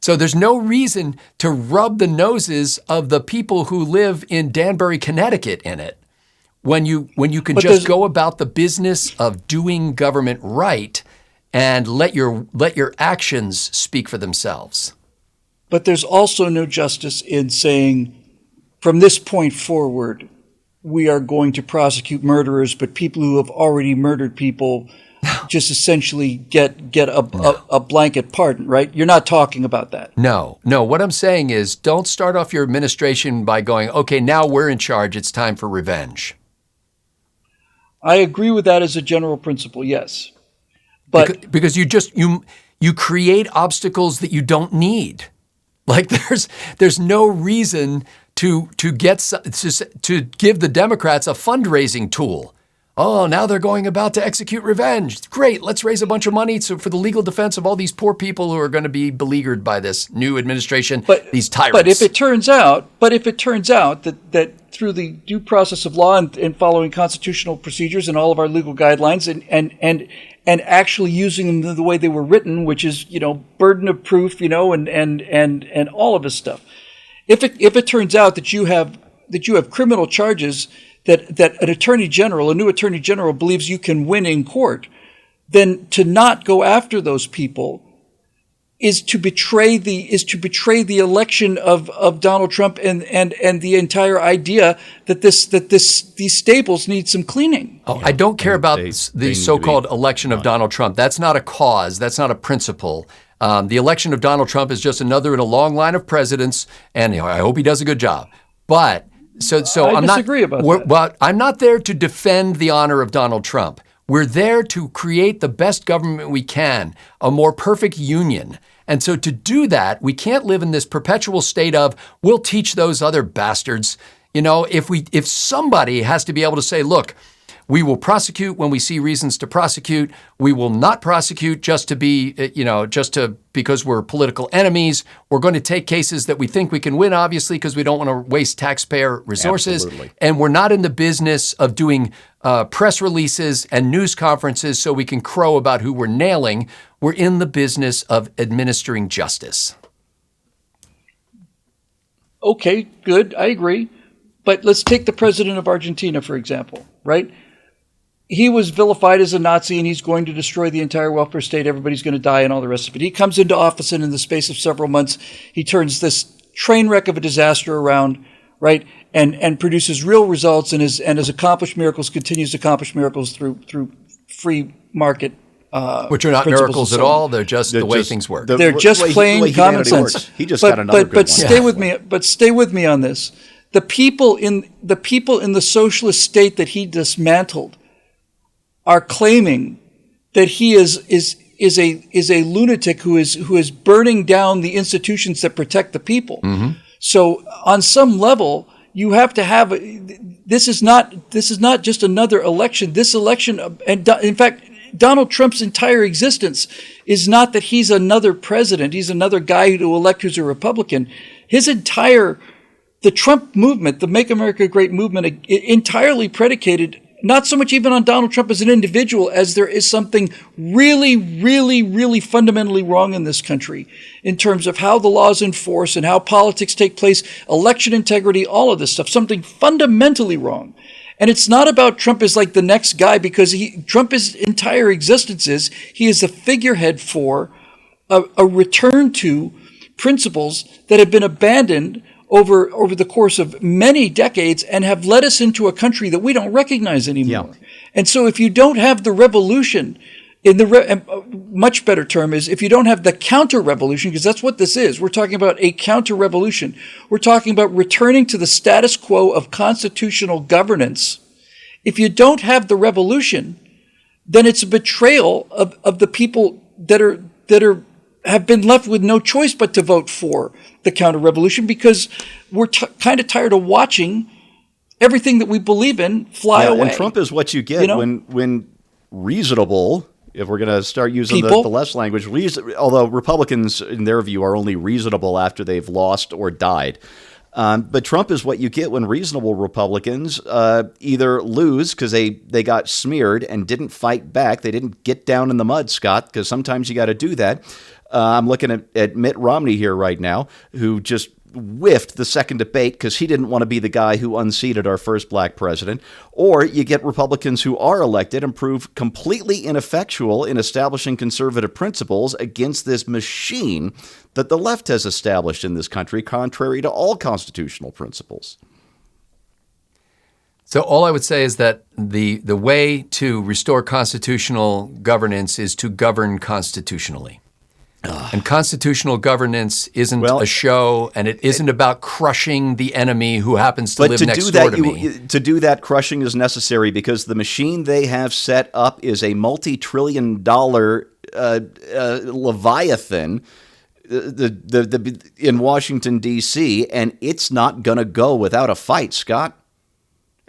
A: So there's no reason to rub the noses of the people who live in Danbury, Connecticut in it. When you can just go about the business of doing government right and let your actions speak for themselves.
B: But there's also no justice in saying, from this point forward, we are going to prosecute murderers, but people who have already murdered people just essentially get a blanket pardon, right? You're not talking about that.
A: No. What I'm saying is, don't start off your administration by going, okay, now we're in charge. It's time for revenge.
B: I agree with that as a general principle, yes. But
A: because you create obstacles that you don't need. Like there's no reason to give the Democrats a fundraising tool. Oh, now they're going about to execute revenge. Great, let's raise a bunch of money for the legal defense of all these poor people who are going to be beleaguered by this new administration, these tyrants.
B: But if it turns out that through the due process of law and following constitutional procedures and all of our legal guidelines and actually using them the way they were written, which is, burden of proof, and all of this stuff. If it turns out that you have criminal charges that a new attorney general believes you can win in court, then to not go after those people is to betray the election of Donald Trump and the entire idea that these stables need some cleaning.
A: Oh, I don't care about the so-called election of Donald Trump. That's not a cause. That's not a principle. The election of Donald Trump is just another in a long line of presidents, and I hope he does a good job. But so
B: I disagree about that.
A: But I'm not there to defend the honor of Donald Trump. We're there to create the best government we can, a more perfect union. And so to do that, we can't live in this perpetual state of, we'll teach those other bastards. If somebody has to be able to say, look, we will prosecute when we see reasons to prosecute. We will not prosecute just because we're political enemies. We're going to take cases that we think we can win, obviously, because we don't want to waste taxpayer resources.
C: Absolutely.
A: And we're not in the business of doing press releases and news conferences so we can crow about who we're nailing. We're in the business of administering justice.
B: Okay, good. I agree. But let's take the president of Argentina, for example, right? He was vilified as a Nazi and he's going to destroy the entire welfare state. Everybody's going to die and all the rest of it. He comes into office and in the space of several months, he turns this train wreck of a disaster around, right? And produces real results and has accomplished miracles, continues to accomplish miracles through free market
A: which are not miracles at all. They're just the way things work.
B: They're just plain common sense.
C: He just got another good one.
B: Stay with me on this. The people in the socialist state that he dismantled are claiming that he is a lunatic who is burning down the institutions that protect the people. Mm-hmm. So on some level, you have to have this is not just another election. This election, and in fact, Donald Trump's entire existence is not that he's another president. He's another guy to elect who's a Republican. The Trump movement, the Make America Great movement, entirely predicated not so much even on Donald Trump as an individual, as there is something really, really, really fundamentally wrong in this country in terms of how the law is enforced and how politics take place, election integrity, all of this stuff, something fundamentally wrong. And it's not about Trump as like the next guy, because Trump's entire existence is he is the figurehead for a return to principles that have been abandoned over the course of many decades and have led us into a country that we don't recognize anymore. Yeah. And so if you don't have the revolution, much better term is if you don't have the counter-revolution, because that's what this is. We're talking about a counter-revolution. We're talking about returning to the status quo of constitutional governance. If you don't have the revolution, then it's a betrayal of the people that have been left with no choice but to vote for the counter-revolution, because we're kind of tired of watching everything that we believe in fly away.
C: And Trump is what you get when reasonable If we're going to start using the less language, although Republicans, in their view, are only reasonable after they've lost or died. But Trump is what you get when reasonable Republicans either lose because they got smeared and didn't fight back. They didn't get down in the mud, Scott, because sometimes you got to do that. I'm looking at Mitt Romney here right now, who just whiffed the second debate because he didn't want to be the guy who unseated our first black president. Or you get Republicans who are elected and prove completely ineffectual in establishing conservative principles against this machine that the left has established in this country, contrary to all constitutional principles.
A: So all I would say is that the way to restore constitutional governance is to govern constitutionally. And constitutional governance isn't a show, and it isn't about crushing the enemy who happens to live next door to me.
C: To do that, crushing is necessary because the machine they have set up is a multi-trillion-dollar leviathan in Washington, D.C., and it's not going to go without a fight, Scott.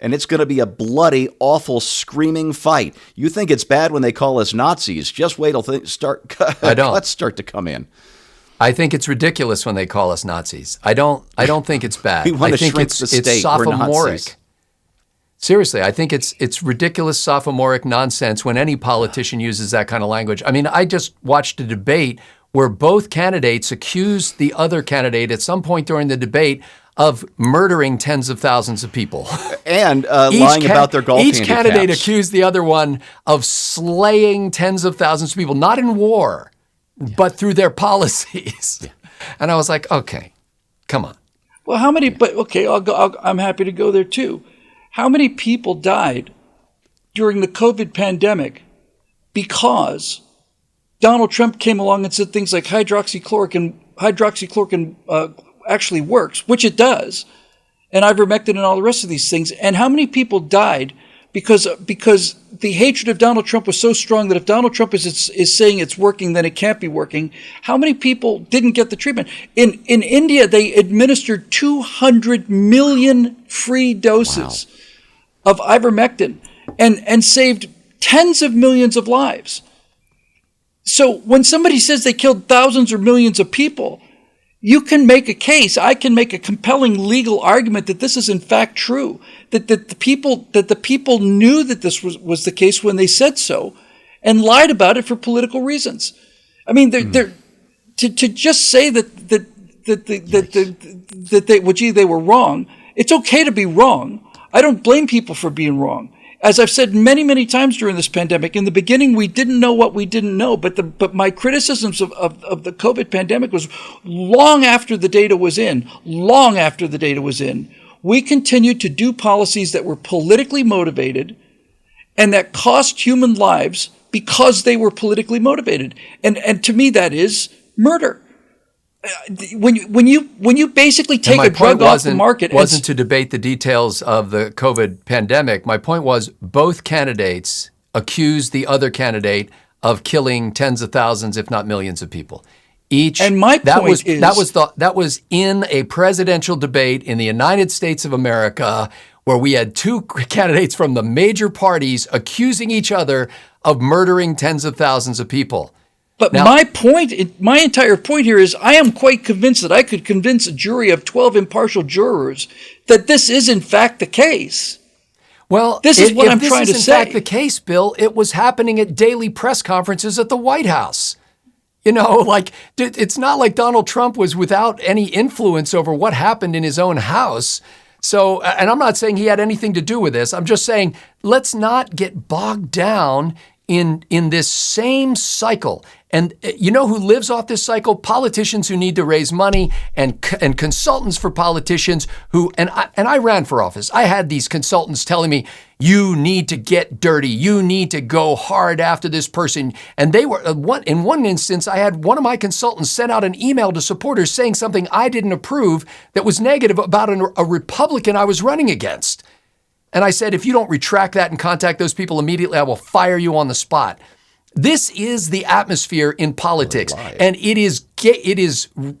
C: And it's going to be a bloody, awful, screaming fight. You think it's bad when they call us Nazis. Just wait till cuts start to come in.
A: I think it's ridiculous when they call us Nazis. I don't think it's bad.
C: I think it's
A: sophomoric. Seriously, I think it's ridiculous sophomoric nonsense when any politician uses that kind of language. I mean, I just watched a debate where both candidates accused the other candidate at some point during the debate of murdering tens of thousands of people.
C: And lying about their golf handicaps.
A: Each candidate accused the other one of slaying tens of thousands of people, not in war, but through their policies. Yeah. And I was like, okay, come on.
B: Well, how many, but okay, I'm happy to go there too. How many people died during the COVID pandemic because Donald Trump came along and said things like hydroxychloroquine actually works, which it does, and ivermectin and all the rest of these things. And how many people died because the hatred of Donald Trump was so strong that if Donald Trump is saying it's working, then it can't be working? How many people didn't get the treatment? In India, they administered 200 million free doses of ivermectin and saved tens of millions of lives. So when somebody says they killed thousands or millions of people, you can make a case. I can make a compelling legal argument that this is in fact true. That the people knew that this was the case when they said so, and lied about it for political reasons. I mean, to just say that they were wrong. It's okay to be wrong. I don't blame people for being wrong. As I've said many, many times during this pandemic, in the beginning, we didn't know what we didn't know. But my criticisms of the COVID pandemic was long after the data was in, we continued to do policies that were politically motivated and that cost human lives because they were politically motivated. And to me, that is murder. When you basically take a drug off the market,
A: wasn't to debate the details of the COVID pandemic. My point was both candidates accused the other candidate of killing tens of thousands, if not millions, of people. That was in a presidential debate in the United States of America, where we had two candidates from the major parties accusing each other of murdering tens of thousands of people.
B: But now, my entire point here is I am quite convinced that I could convince a jury of 12 impartial jurors that this is in fact the case.
A: Well,
B: this is what I'm trying to say. If this is in fact
A: the case, Bill, it was happening at daily press conferences at the White House. You know, like, it's not like Donald Trump was without any influence over what happened in his own house. So, and I'm not saying he had anything to do with this. I'm just saying, let's not get bogged down in this same cycle. And you know who lives off this cycle? Politicians who need to raise money and consultants for politicians who, and I ran for office. I had these consultants telling me, you need to get dirty. You need to go hard after this person. And they were, in one instance, I had one of my consultants send out an email to supporters saying something I didn't approve that was negative about a Republican I was running against. And I said, if you don't retract that and contact those people immediately, I will fire you on the spot. This is the atmosphere in politics,
C: Live.
A: and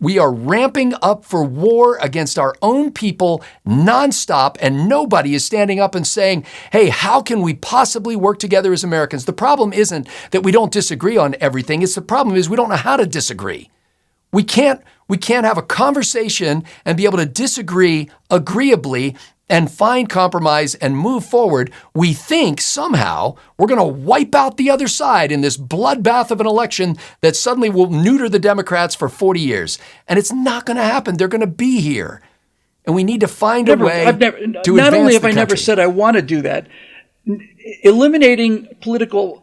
A: we are ramping up for war against our own people nonstop, and nobody is standing up and saying, hey, how can we possibly work together as Americans? The problem isn't that we don't disagree on everything. The problem is we don't know how to disagree. We can't have a conversation and be able to disagree agreeably and find compromise and move forward. We think somehow we're going to wipe out the other side in this bloodbath of an election that suddenly will neuter the Democrats for 40 years. And it's not going to happen. They're going to be here. And we need to find a way to advance
B: not only have
A: the
B: I never
A: country.
B: said I want to do that, eliminating political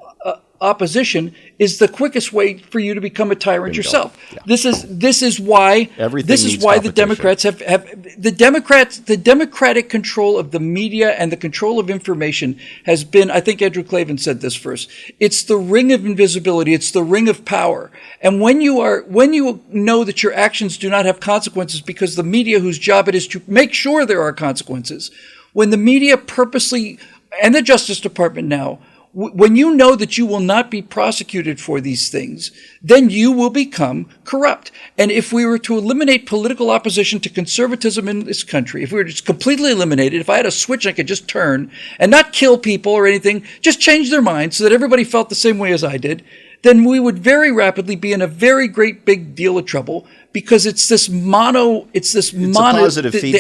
B: opposition is the quickest way for you to become a tyrant yourself. Yeah. This is why the Democrats have the Democratic control of the media and the control of information has been, I think Andrew Klavan said this first, it's the ring of invisibility, it's the ring of power. And when you know that your actions do not have consequences because the media, whose job it is to make sure there are consequences, when the media purposely, and the Justice Department now, when you know that you will not be prosecuted for these things, then you will become corrupt. And if we were to eliminate political opposition to conservatism in this country, if we were just completely eliminated, if I had a switch I could just turn and not kill people or anything, just change their minds so that everybody felt the same way as I did, then we would very rapidly be in a very great big deal of trouble, because it's the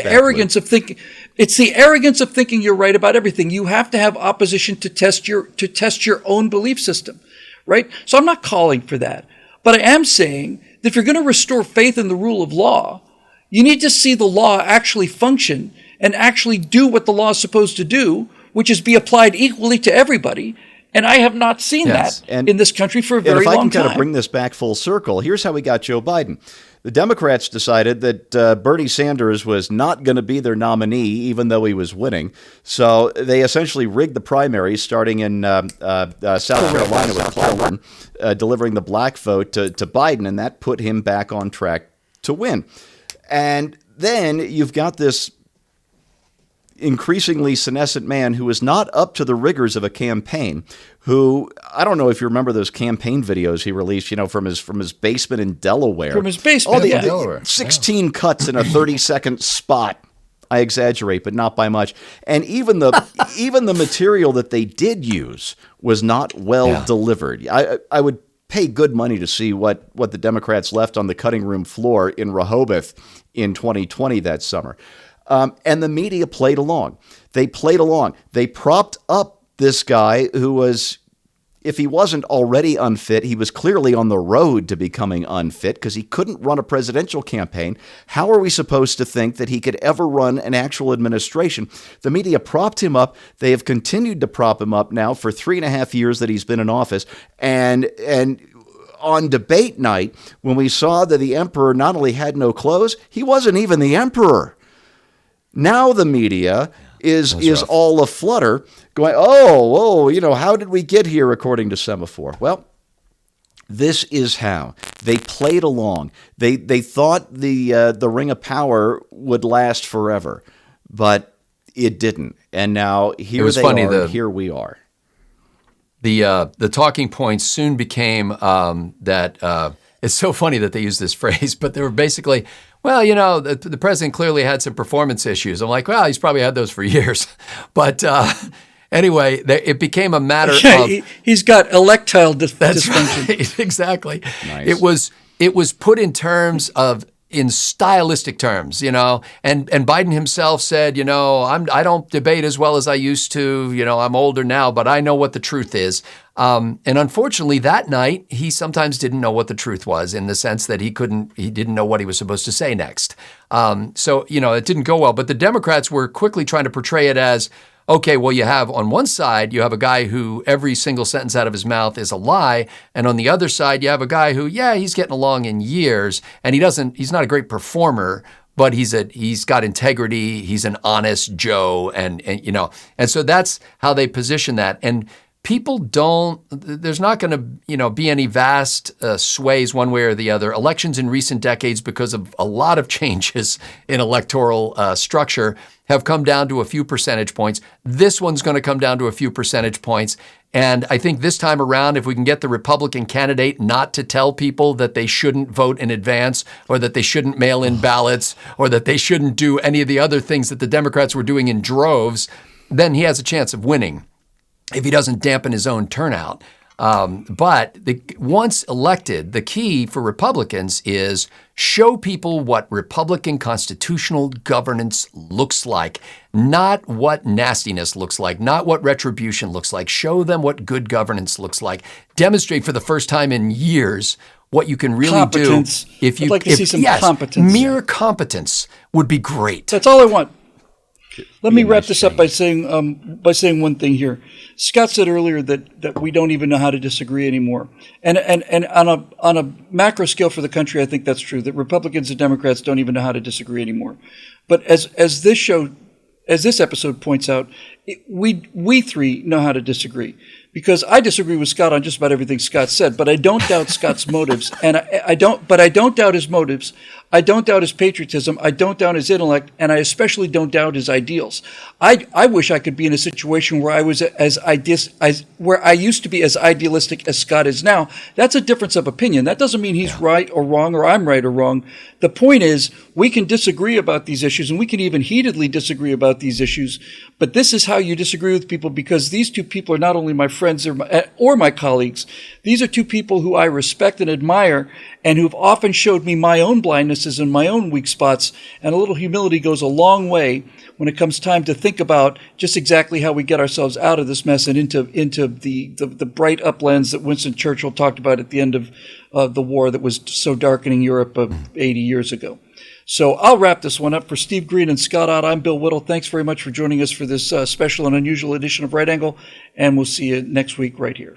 B: arrogance of thinking. It's the arrogance of thinking you're right about everything. You have to have opposition to test your own belief system, right? So I'm not calling for that, but I am saying that if you're going to restore faith in the rule of law, you need to see the law actually function and actually do what the law is supposed to do, which is be applied equally to everybody. And I have not seen that in this country for a very long time.
C: And if I can kind of bring this back full circle, here's how we got Joe Biden. The Democrats decided that Bernie Sanders was not going to be their nominee, even though he was winning. So they essentially rigged the primaries, starting in South Carolina with Cleveland, delivering the black vote to Biden, and that put him back on track to win. And then you've got this increasingly senescent man who is not up to the rigors of a campaign, who, I don't know if you remember those campaign videos he released, from his basement in Delaware.
B: From his basement in
A: Delaware.
C: 16 cuts in a 30-second spot. I exaggerate, but not by much. And even the material that they did use was not well delivered. I would pay good money to see what the Democrats left on the cutting room floor in Rehoboth in 2020 that summer. And the media played along. They played along. They propped up this guy who was, if he wasn't already unfit, he was clearly on the road to becoming unfit because he couldn't run a presidential campaign. How are we supposed to think that he could ever run an actual administration? The media propped him up. They have continued to prop him up now for 3.5 years that he's been in office. And on debate night, when we saw that the emperor not only had no clothes, he wasn't even the emperor. Now the media is all aflutter, going, how did we get here, according to Semaphore? Well, this is how. They played along. They thought the Ring of Power would last forever, but it didn't. And now here we are.
A: The talking points soon became that it's so funny that they use this phrase, but they were basically, the president clearly had some performance issues. I'm like, well, he's probably had those for years. But anyway, it became a matter of...
B: He's got electile dysfunction.
A: Right, exactly.
C: Nice.
A: It was put in stylistic terms, and Biden himself said, I don't debate as well as I used to, I'm older now, but I know what the truth is. And unfortunately, that night, he sometimes didn't know what the truth was, in the sense that he didn't know what he was supposed to say next. So it didn't go well. But the Democrats were quickly trying to portray it as, okay, well, you have on one side, you have a guy who every single sentence out of his mouth is a lie. And on the other side, you have a guy who, he's getting along in years, and he's not a great performer, but he's got integrity. He's an honest Joe. And so that's how they position that. And there's not going to, be any vast sways one way or the other. Elections in recent decades, because of a lot of changes in electoral structure, have come down to a few percentage points. This one's going to come down to a few percentage points. And I think this time around, if we can get the Republican candidate not to tell people that they shouldn't vote in advance, or that they shouldn't mail in ballots, or that they shouldn't do any of the other things that the Democrats were doing in droves, then he has a chance of winning if he doesn't dampen his own turnout. But once elected, the key for Republicans is show people what Republican constitutional governance looks like, not what nastiness looks like, not what retribution looks like. Show them what good governance looks like. Demonstrate for the first time in years what you can really
B: competence.
A: do. If you,
B: I'd like to see some competence.
A: Mere competence would be great.
B: That's all I want. Let me wrap this up by saying one thing here. Scott said earlier that we don't even know how to disagree anymore, and on a macro scale for the country, I think that's true. That Republicans and Democrats don't even know how to disagree anymore. But as this episode points out, we three know how to disagree. Because I disagree with Scott on just about everything Scott said, but I don't doubt Scott's motives, and I don't doubt his motives. I don't doubt his patriotism. I don't doubt his intellect, and I especially don't doubt his ideals. I wish I could be in a situation where I was where I used to be as idealistic as Scott is now. That's a difference of opinion. That doesn't mean he's right or wrong, or I'm right or wrong. The point is, we can disagree about these issues, and we can even heatedly disagree about these issues. But this is how you disagree with people, because these two people are not only my friends or my colleagues. These are two people who I respect and admire, and who've often showed me my own blindnesses and my own weak spots. And a little humility goes a long way when it comes time to think about just exactly how we get ourselves out of this mess and into the bright uplands that Winston Churchill talked about at the end of the war that was so darkening Europe 80 years ago. So I'll wrap this one up. For Steve Green and Scott Ott, I'm Bill Whittle. Thanks very much for joining us for this special and unusual edition of Right Angle, and we'll see you next week right here.